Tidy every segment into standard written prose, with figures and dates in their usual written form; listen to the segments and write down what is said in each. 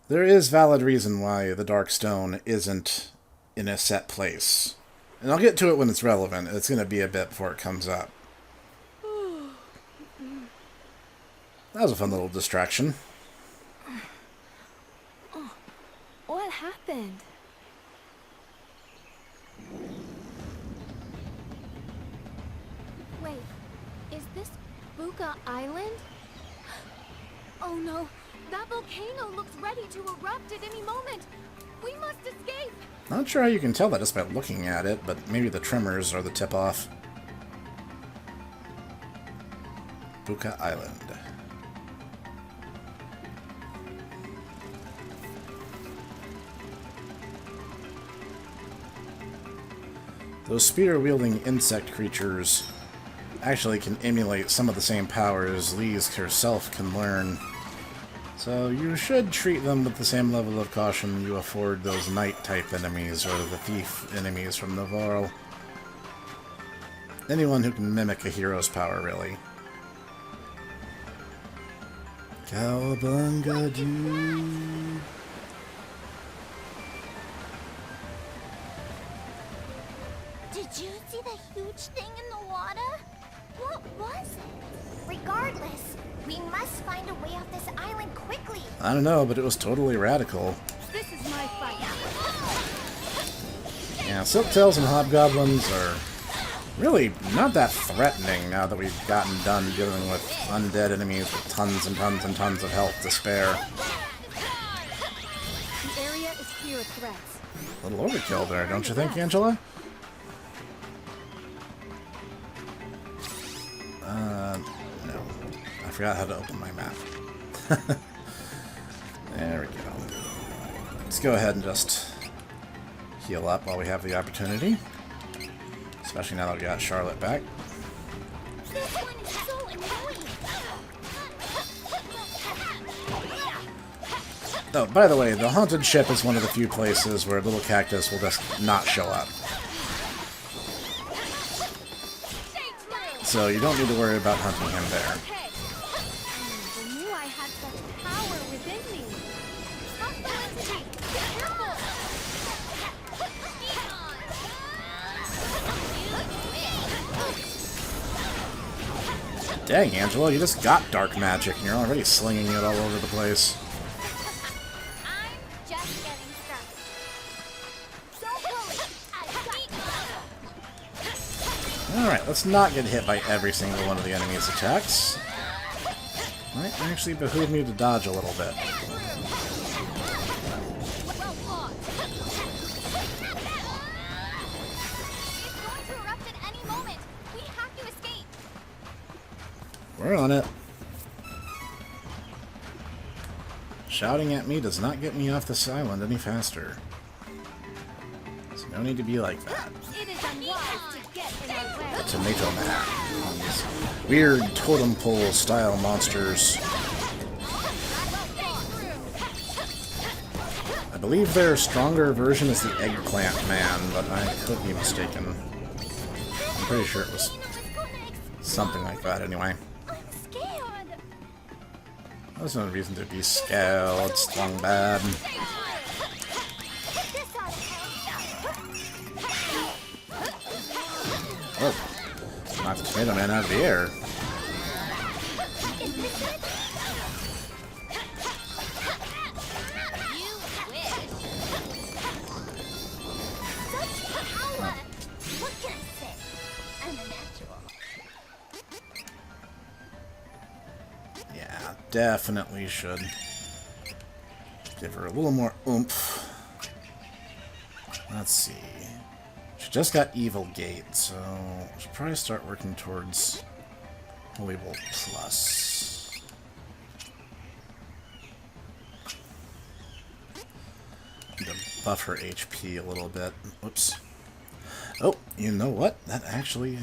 There is valid reason why the Dark Stone isn't in a set place. And I'll get to it when it's relevant. It's going to be a bit before it comes up. That was a fun little distraction. What happened? Wait, is this Beuca Island? Oh no, that volcano looks ready to erupt at any moment. We must escape. Not sure how you can tell that just by looking at it, but maybe the tremors are the tip-off. Beuca Island. Those spear-wielding insect creatures actually can emulate some of the same powers Lise herself can learn. So you should treat them with the same level of caution you afford those knight-type enemies or the thief enemies from Navarre. Anyone who can mimic a hero's power, really. Cowabunga doo. Did you see the huge thing in the water? What was it? Regardless, we must find a way off this island quickly. I don't know, but it was totally radical. This is my fight. Yeah, Silktails and Hobgoblins are really not that threatening now that we've gotten done dealing with undead enemies with tons and tons and tons of health to spare. The area is clear of threats. A little overkill there, don't you think, Angela? No. I forgot how to open my map. There we go. Let's go ahead and just heal up while we have the opportunity. Especially now that we got Charlotte back. This one is so annoying. Oh, by the way, the haunted ship is one of the few places where Little Cactus will just not show up. So you don't need to worry about hunting him there. Okay. I knew I had such power within me. Stop the entity. Be careful. Dang, Angela, you just got dark magic and you're already slinging it all over the place. I'm just getting started. Don't worry, I've got you. Alright, let's not get hit by every single one of the enemy's attacks. Might actually behoove me to dodge a little bit. Well fought. It's going to erupt at any moment. We have to escape. We're on it. Shouting at me does not get me off this island any faster. There's no need to be like that. It is unwise to get in our way. The tomato man. These weird totem pole style monsters. I believe their stronger version is the eggplant man, but I could be mistaken. I'm pretty sure it was something like that anyway. I'm scared. There's no reason to be scared. It's strong bad. Get this out of here. Oh, knocked the tomato man out of the air. Is this it? You wish. Such power. What can I say? I'm a natural. Yeah, definitely should give her a little more oomph. Let's see. She just got Evil Gate, so we should probably start working towards Holy Bolt Plus. Need to buff her HP a little bit. Oops. Oh, you know what? That actually...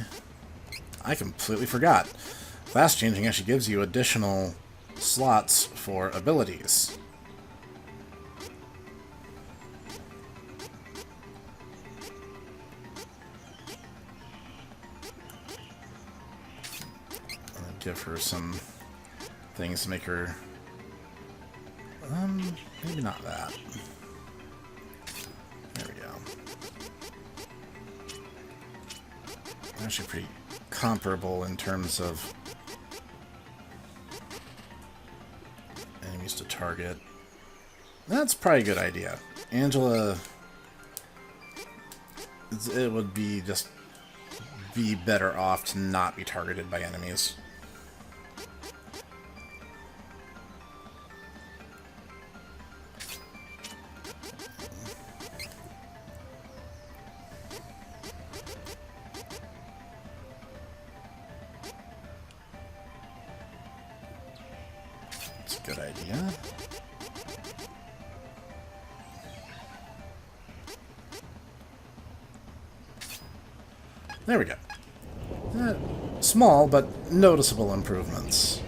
I completely forgot. Fast changing actually gives you additional slots for abilities. I'll give her some things to make her Maybe not that. There we go. Actually pretty comparable in terms of enemies to target. That's probably a good idea. Angela, it would be just be better off to not be targeted by enemies. That's a good idea. There we go. Small, but noticeable improvements.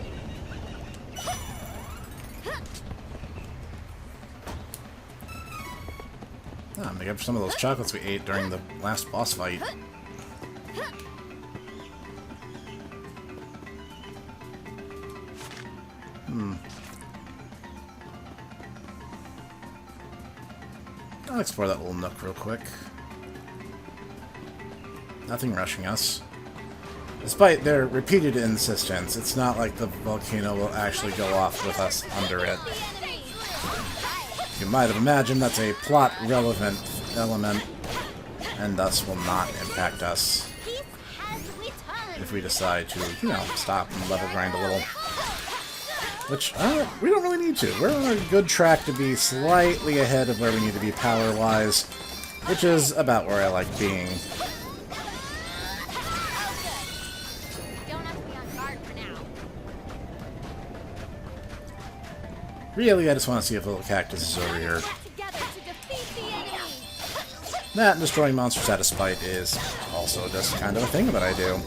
I'm gonna get some of those chocolates we ate during the last boss fight. I'll explore that little nook real quick. Nothing rushing us. Despite their repeated insistence, it's not like the volcano will actually go off with us under it. You might have imagined that's a plot-relevant element, and thus will not impact us if we decide to, you know, stop and level grind a little. Which, we don't really need to. We're on a good track to be slightly ahead of where we need to be power-wise, which is about where I like being. Really, I just want to see if little cactus is over here. That and destroying monsters out of spite is also just kind of a thing that I do.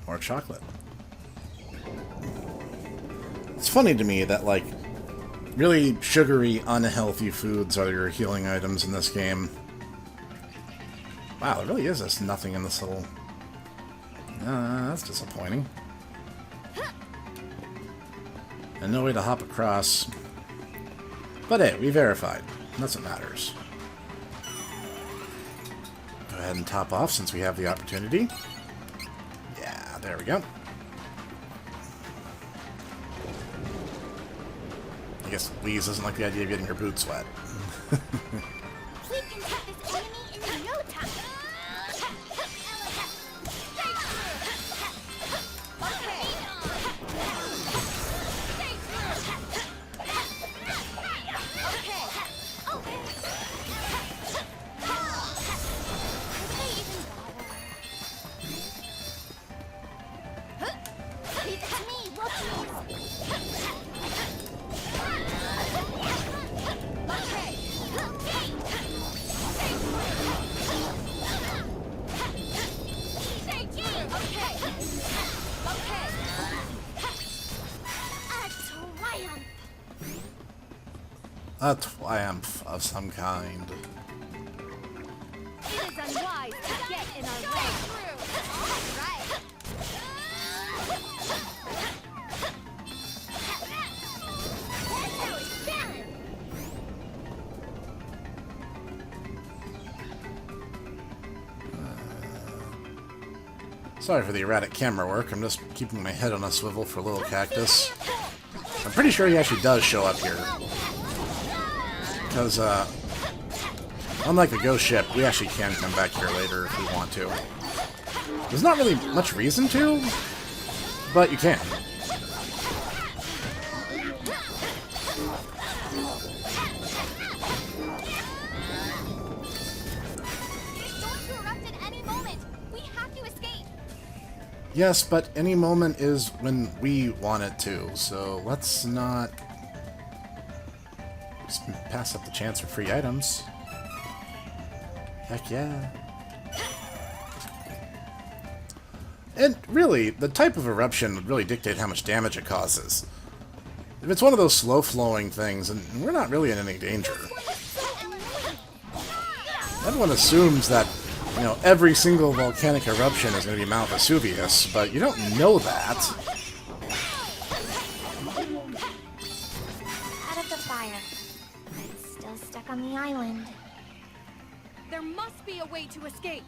More chocolate. It's funny to me that, like, really sugary, unhealthy foods are your healing items in this game. Wow, there really is just nothing in this little... that's disappointing. And no way to hop across. But hey, we verified. That's what matters. Go ahead and top off since we have the opportunity. Yeah, there we go. I guess Lee's doesn't like the idea of getting her boots wet. We can take this enemy in no time. A triumph of some kind. It is unwise to get in our way. Sorry for the erratic camera work. I'm just keeping my head on a swivel for little cactus. I'm pretty sure he actually does show up here. Because, unlike a ghost ship, we actually can come back here later if we want to. There's not really much reason to, but you can. Yes, but any moment is when we want it to, so let's not just pass up the chance for free items. Heck yeah. And really, the type of eruption would really dictate how much damage it causes. If it's one of those slow-flowing things, and we're not really in any danger. Everyone assumes that, you know, every single volcanic eruption is going to be Mount Vesuvius, but you don't know that. Out of the fire. It's still stuck on the island. There must be a way to escape.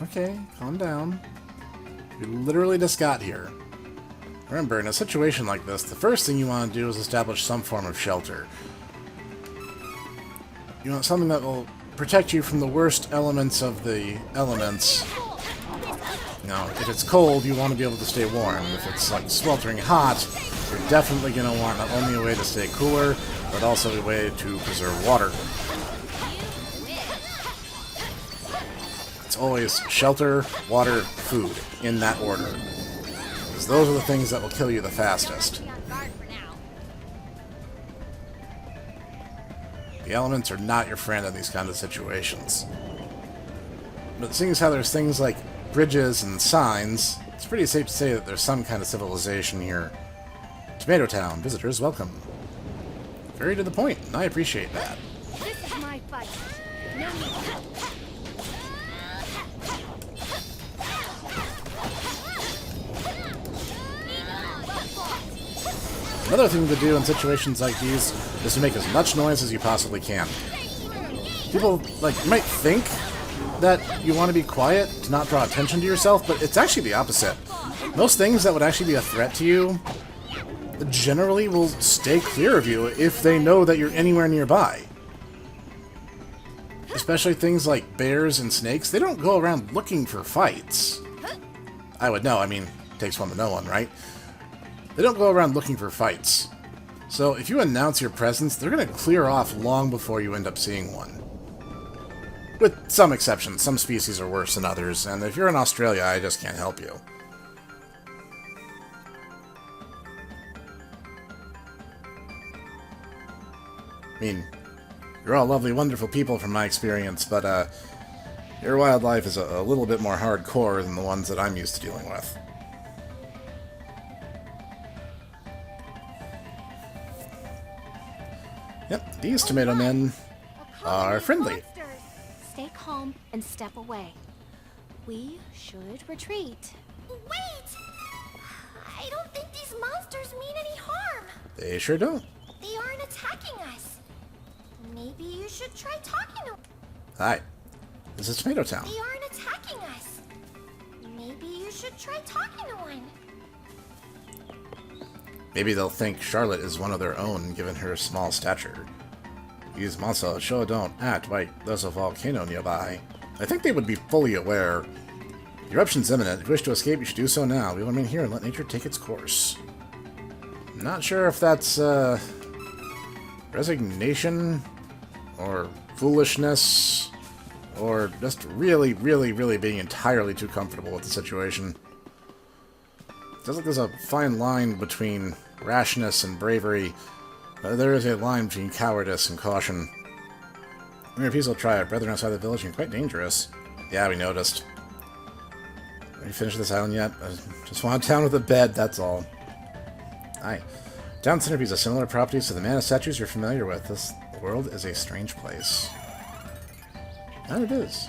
Okay, calm down. You literally just got here. Remember, in a situation like this, the first thing you want to do is establish some form of shelter. You want something that will protect you from the worst elements of the elements. You know, if it's cold, you want to be able to stay warm. If it's, like, sweltering hot, you're definitely going to want not only a way to stay cooler, but also a way to preserve water. It's always shelter, water, food, in that order. Because those are the things that will kill you the fastest. The elements are not your friend in these kind of situations. But seeing as how there's things like bridges and signs, it's pretty safe to say that there's some kind of civilization here. Tomato Town, visitors welcome. Very to the point, and I appreciate that. This is my fight. No need. Another thing to do in situations like these is to make as much noise as you possibly can. People, like, might think that you want to be quiet to not draw attention to yourself, but it's actually the opposite. Most things that would actually be a threat to you generally will stay clear of you if they know that you're anywhere nearby. Especially things like bears and snakes, they don't go around looking for fights. I would know, I mean, it takes one to know one, right? They don't go around looking for fights. So if you announce your presence, they're going to clear off long before you end up seeing one. With some exceptions, some species are worse than others, and if you're in Australia, I just can't help you. I mean, you're all lovely, wonderful people from my experience, but your wildlife is a little bit more hardcore than the ones that I'm used to dealing with. Yep, these tomato men are friendly. Stay calm and step away. We should retreat. Wait! I don't think these monsters mean any harm. They sure don't. They aren't attacking us. Maybe you should try talking to them. Hi, this is Tomato Town. They aren't attacking us. Maybe you should try talking to one. Maybe they'll think Charlotte is one of their own, given her small stature. These monsters sure don't act like there's a volcano nearby. I think they would be fully aware. The eruption's imminent. If you wish to escape, you should do so now. We will remain here and let nature take its course. I'm not sure if that's, resignation, or foolishness, or just really, really, really being entirely too comfortable with the situation. It feels like there's a fine line between rashness and bravery. There is a line between cowardice and caution. Mere peace will try. Our brethren outside the village are quite dangerous. Yeah, we noticed. Have you finished this island yet? I just want a town with a bed, that's all. Aye. Town centerpiece has similar properties to the mana statues you're familiar with. This world is a strange place. And it is.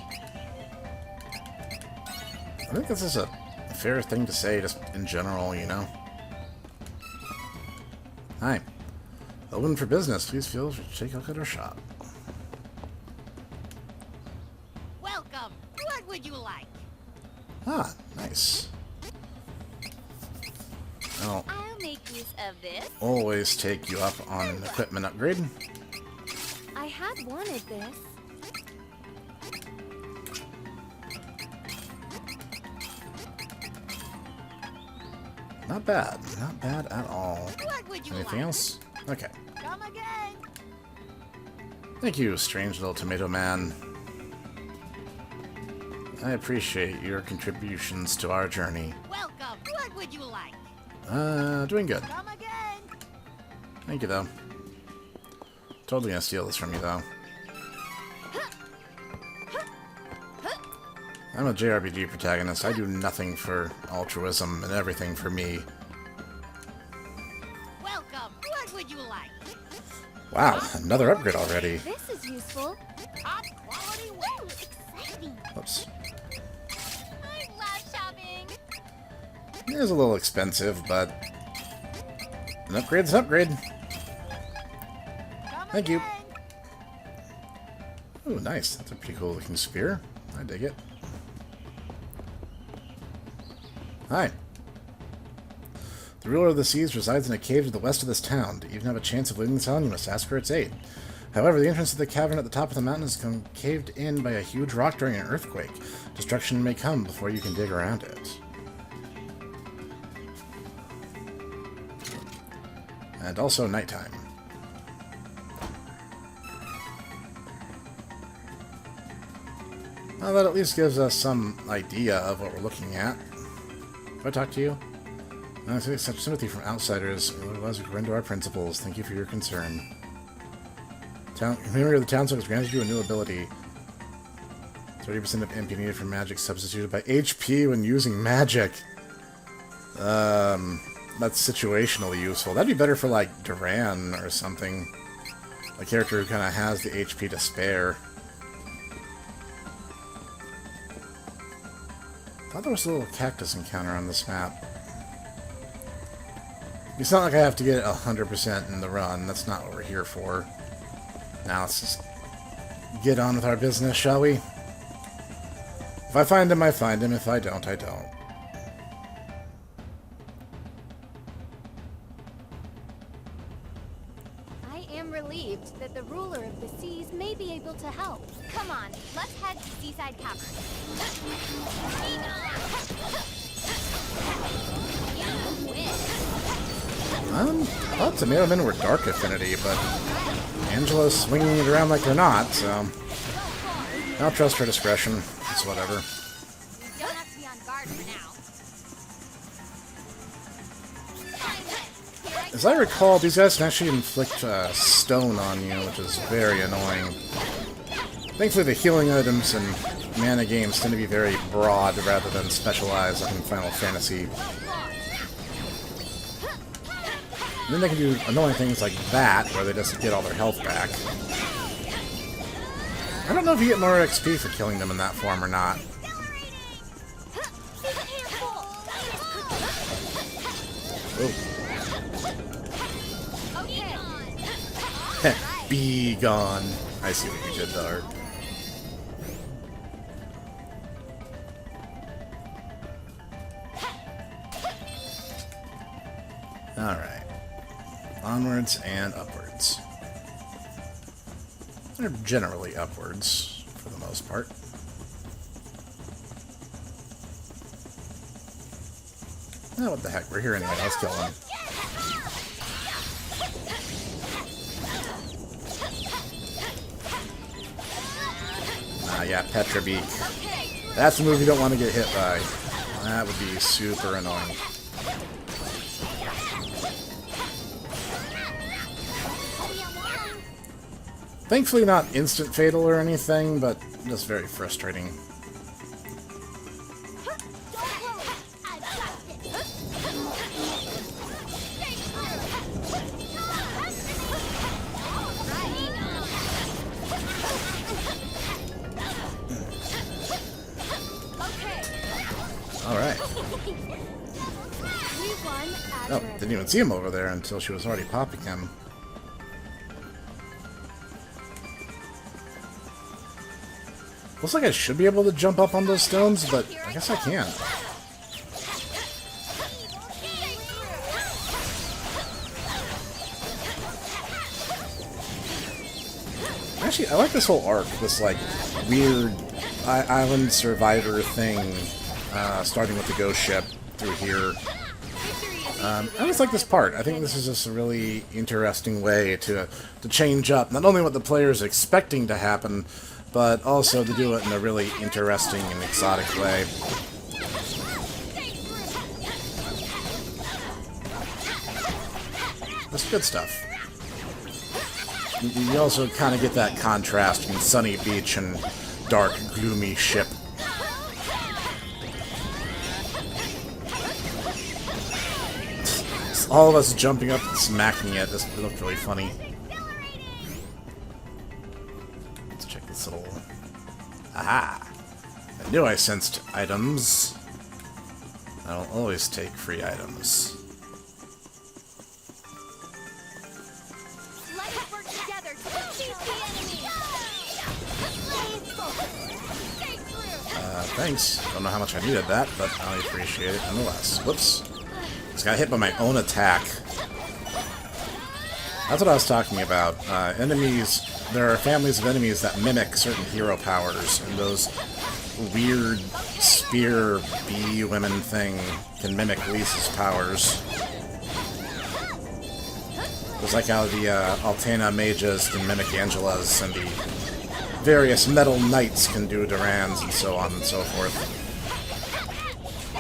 I think this is a fair thing to say, just in general, you know. Hi. Open for business. Please feel free to take a look at our shop. Welcome. What would you like? Ah, nice. I'll I'll make use of this. always take you up on an equipment upgrade. I had wanted this. Not bad. Not bad at all. What would you Anything like? else? Okay. Come again. Thank you, strange little tomato man. I appreciate your contributions to our journey. Welcome. What would you like? Doing good. Come again. Thank you, though. Totally gonna steal this from you, though. I'm a JRPG protagonist. I do nothing for altruism and everything for me. What would you like? Wow, another upgrade already. This is useful. Top quality Ooh, wood. exciting. Oops. I love shopping. It is a little expensive, but an upgrade's an upgrade. Come Thank you. again. Ooh, nice. That's a pretty cool looking spear. I dig it. Hi. The ruler of the seas resides in a cave to the west of this town. To even have a chance of leaving the town, you must ask for its aid. However, the entrance to the cavern at the top of the mountain is caved in by a huge rock during an earthquake. Destruction may come before you can dig around it. And also nighttime. Well, that at least gives us some idea of what we're looking at. Have I talked to you? I see such sympathy from outsiders. Otherwise, we render our principles. Thank you for your concern. Memory of the townsfolk has granted you a new ability. 30% of MP needed for magic substituted by HP when using magic. That's situationally useful. That'd be better for, like, Duran or something. A character who kind of has the HP to spare. I thought there was a little cactus encounter on this map. It's not like I have to get it 100% in the run. That's not what we're here for. Now let's just get on with our business, shall we? If I find him, I find him. If I don't, I don't. I am relieved that the ruler of the seas may be able to help. Come on, let's head to Seaside Cavern. I thought tomato men were dark affinity, but Angela's swinging it around like they're not, so I'll trust her discretion. It's whatever. You don't have to be on guard for now. As I recall, these guys can actually inflict stone on you, which is very annoying. Thankfully, the healing items in mana games tend to be very broad rather than specialized like in Final Fantasy. And then they can do annoying things like that, where they just get all their health back. I don't know if you get more XP for killing them in that form or not. Oh. Be gone. I see what you did there. Alright. Onwards and upwards. They're generally upwards, for the most part. Oh, what the heck, we're here anyway, let's kill them. Ah, yeah, Petra Beak. That's the move you don't want to get hit by. That would be super annoying. Thankfully not instant fatal or anything, but just very frustrating. Alright. Oh, didn't even see him over there until she was already popping him. Looks like I should be able to jump up on those stones, but I guess I can't. Actually, I like this whole arc, this like weird island survivor thing, starting with the ghost ship through here. I just like this part. I think this is just a really interesting way to change up not only what the player is expecting to happen, but also to do it in a really interesting and exotic way. That's good stuff. You also kind of get that contrast between sunny beach and dark, gloomy ship. all of us jumping up and smacking it. This looked really funny. Let's check this little... Aha! I knew I sensed items. I don't always take free items. Let's work together to defeat the enemy! Stay true! Thanks. Don't know how much I needed that, but I appreciate it nonetheless. Whoops. Just got hit by my own attack. That's what I was talking about. Enemies... There are families of enemies that mimic certain hero powers, and those weird spear bee women thing can mimic Lisa's powers. It's like how the Altena mages can mimic Angela's, and the various metal knights can do Duran's, and so on and so forth. I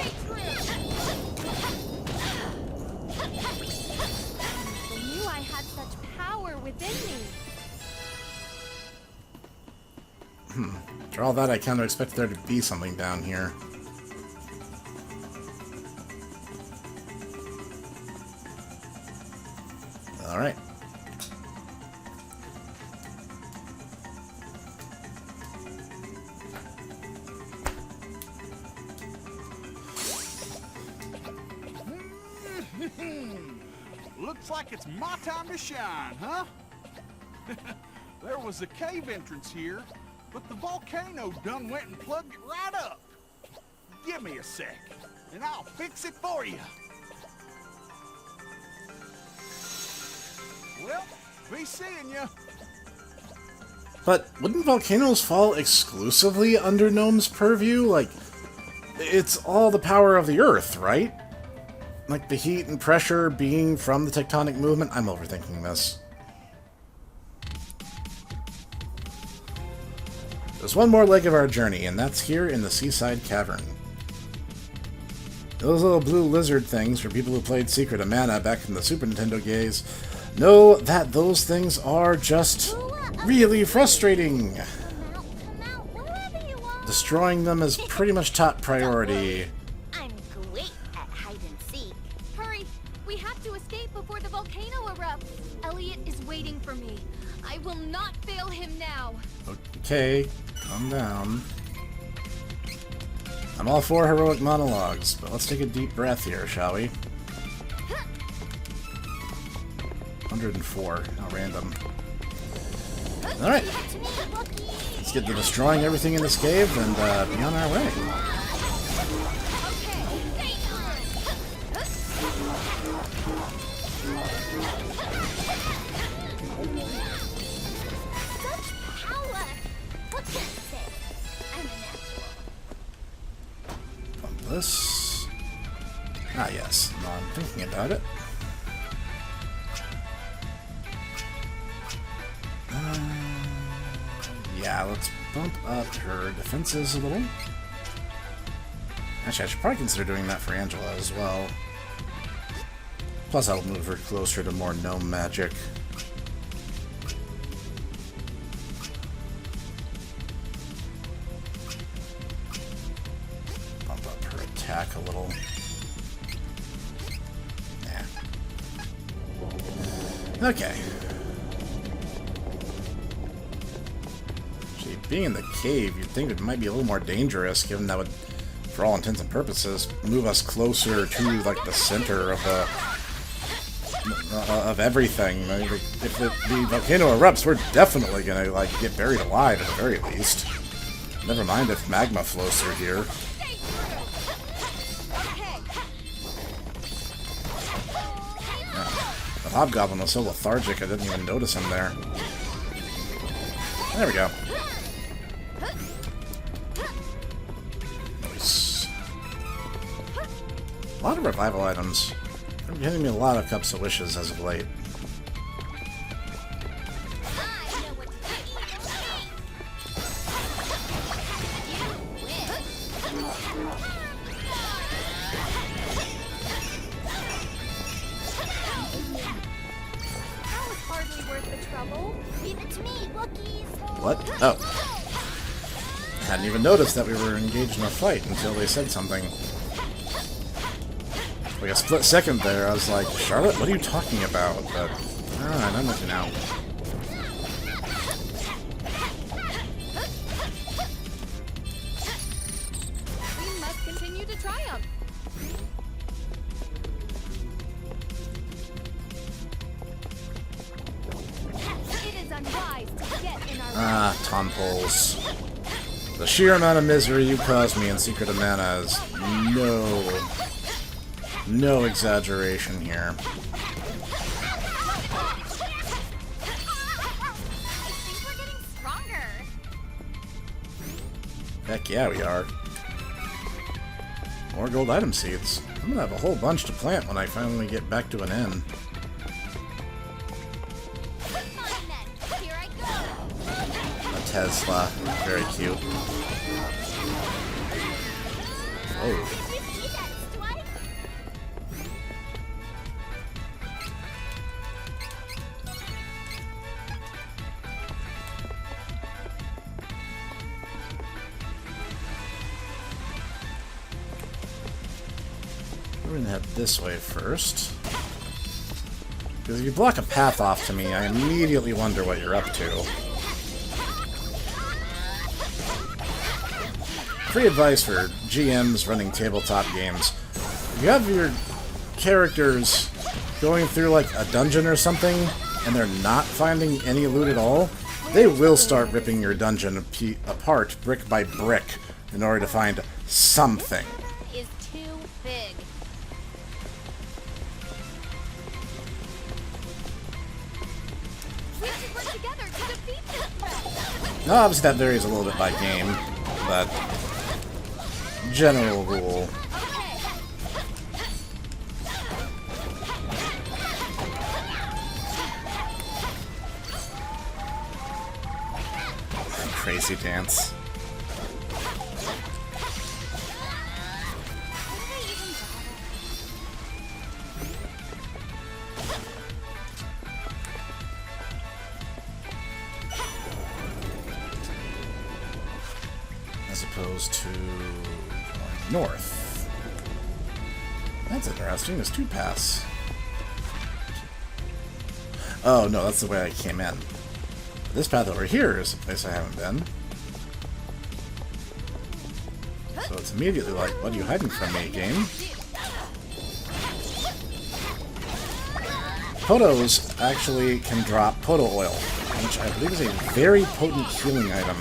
knew I had such power within me. For all that, I kind of expect there to be something down here. Alright. Looks like it's my time to shine, huh? There was a cave entrance here, but the volcano done went and plugged it right up. Give me a sec, and I'll fix it for you. Well, be seeing ya. But wouldn't volcanoes fall exclusively under Gnome's purview? Like, it's all the power of the Earth, right? Like the heat and pressure being from the tectonic movement? I'm overthinking this. There's one more leg of our journey, and that's here in the Seaside Cavern. Those little blue lizard things, for people who played Secret of Mana back in the Super Nintendo days, know that those things are just really frustrating. Come out, wherever you are. Destroying them is pretty much top priority. I'm great at hide and seek. Hurry! We have to escape before the volcano erupts. Elliot is waiting for me. I will not fail him now. Okay, calm down. I'm all for heroic monologues, but let's take a deep breath here, shall we? 104. How random. Alright. Let's get to destroying everything in this cave and be on our way. Okay, Such power. What can I say? I'm a natural. Bump this. Ah, yes. Now I'm thinking about it. Yeah, let's bump up her defenses a little. Actually, I should probably consider doing that for Angela as well. Plus, I'll move her closer to more gnome magic. Bump up her attack a little. Nah. Okay. Being in the cave, you'd think it might be a little more dangerous, given that would, for all intents and purposes, move us closer to like the center of everything. I mean, if the volcano erupts, we're definitely gonna like get buried alive at the very least. Never mind if magma flows through here. The hobgoblin was so lethargic I didn't even notice him there. There we go. A lot of revival items. They're giving me a lot of cups of wishes as of late. that was hardly worth the trouble. Leave it to me, Wookiees. What? Oh. Hadn't even noticed that we were engaged in a fight until they said something. Like a split second there, I was like, Charlotte, what are you talking about? But, alright, I'm with you now. We must continue to triumph. It is unwise to get in our Tonpoles. The sheer amount of misery you caused me in Secret of Mana is no exaggeration here. I think we're getting stronger. Heck yeah, we are. More gold item seeds. I'm gonna have a whole bunch to plant when I finally get back to an inn. Fine then, here I go. A Tesla. Very cute. Oh. Did you see that swipe? We're gonna head this way first. Because if you block a path off to me, I immediately wonder what you're up to. Free advice for GMs running tabletop games. If you have your characters going through like a dungeon or something, and they're not finding any loot at all, they will start ripping your dungeon apart brick by brick in order to find something. Is too big. We should work together to defeat this threat. Now, obviously that varies a little bit by game, but general rule. Crazy dance. As opposed to going north. That's interesting. There's two paths. Oh no, that's the way I came in. This path over here is a place I haven't been. So it's immediately like, what are you hiding from me, game? Potos actually can drop Poto oil, which I believe is a very potent healing item.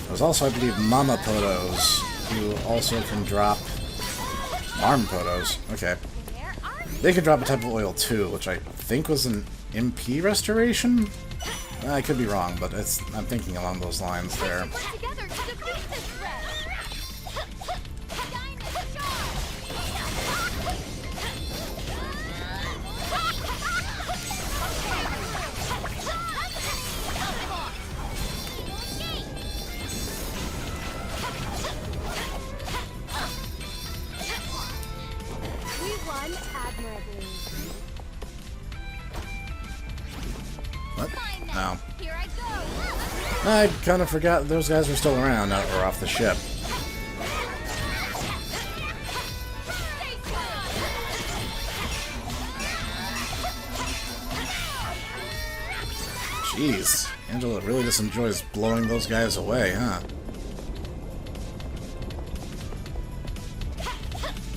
There's also, I believe, Mama Potos, who also can drop Arm Potos. Okay. They can drop a type of oil too, which I think was an MP restoration? I could be wrong, but I'm thinking along those lines there. Work together to defeat this threat. We won admirably. What? No. Here I go. I kind of forgot those guys were still around now that we're off the ship. Jeez, Angela really just enjoys blowing those guys away, huh?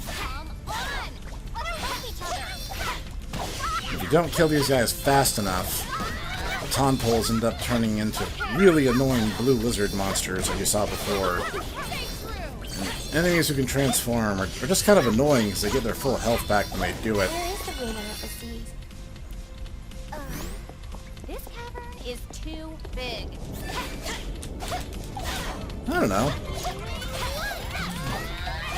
Come on. Let's help each other. If you don't kill these guys fast enough, the Tonpoles end up turning into really annoying blue lizard monsters like you saw before. And enemies who can transform are just kind of annoying because they get their full health back when they do it. Where is the ruler of the seas? This cavern is too big. I don't know.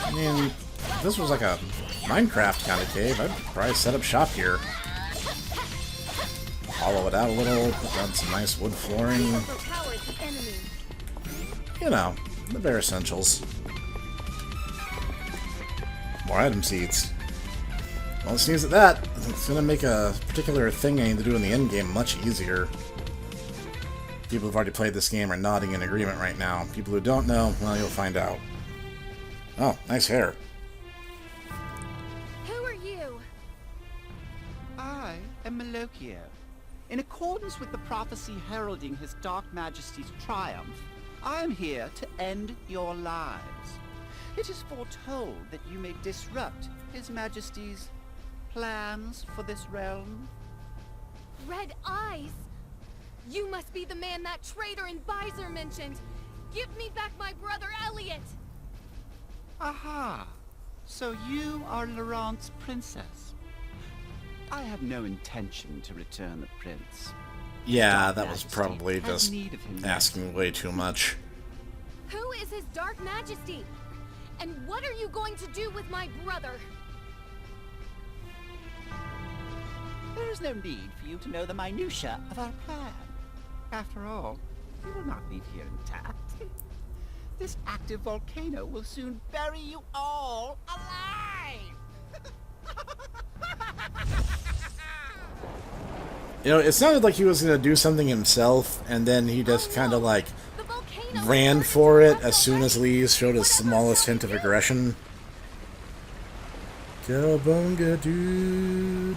I mean, if this was like a Minecraft kind of cave, I'd probably set up shop here. Hollow it out a little, put down some nice wood flooring. Overpowered the enemy. You know, the bare essentials. More item seeds. Well, it seems that it's going to make a particular thing I need to do in the end game much easier. People who've already played this game are nodding in agreement right now. People who don't know, well, you'll find out. Oh, nice hair. Malocchio. In accordance with the prophecy heralding His Dark Majesty's triumph, I am here to end your lives. It is foretold that you may disrupt His Majesty's plans for this realm. Red eyes? You must be the man that traitor in Visor mentioned. Give me back my brother Elliot. Aha! So you are Laurent's princess. I have no intention to return the prince. Yeah, Dark that was Majesty probably has just need of him asking way too much. Who is his Dark Majesty? And what are you going to do with my brother? There is no need for you to know the minutiae of our plan. After all, you will not leave here intact. This active volcano will soon bury you all alive! You know, it sounded like he was going to do something himself, and then he just kind of like The volcano ran is for it burning to as soon as already. Lee showed his Whatever smallest shall hint of we do? aggression. Cowabunga, dude.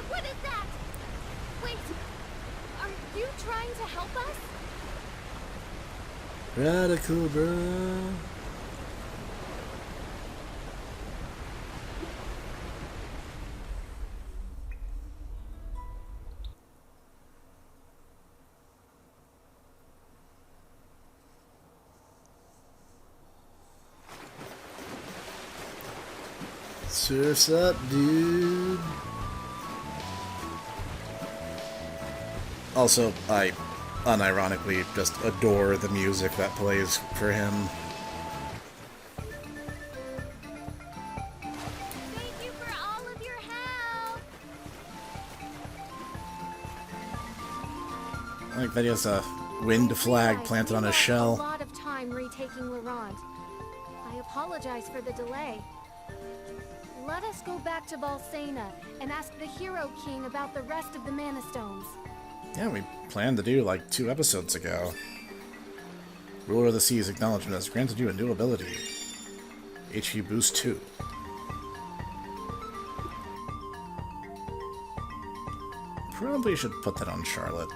What is that? Wait, are you trying to help us? Radical, bro. Surf's up, dude. Also, I unironically just adore the music that plays for him. Thank you for all of your help. I like that he has a wind flag planted on his A shell. lot of time retaking Laurent. I apologize for the delay. Let us go back to Valsena and ask the Hero King about the rest of the Mana Stones. Yeah, we planned to do like 2 episodes ago. Ruler of the Seas acknowledgement has granted you a new ability. HP boost 2. Probably should put that on Charlotte.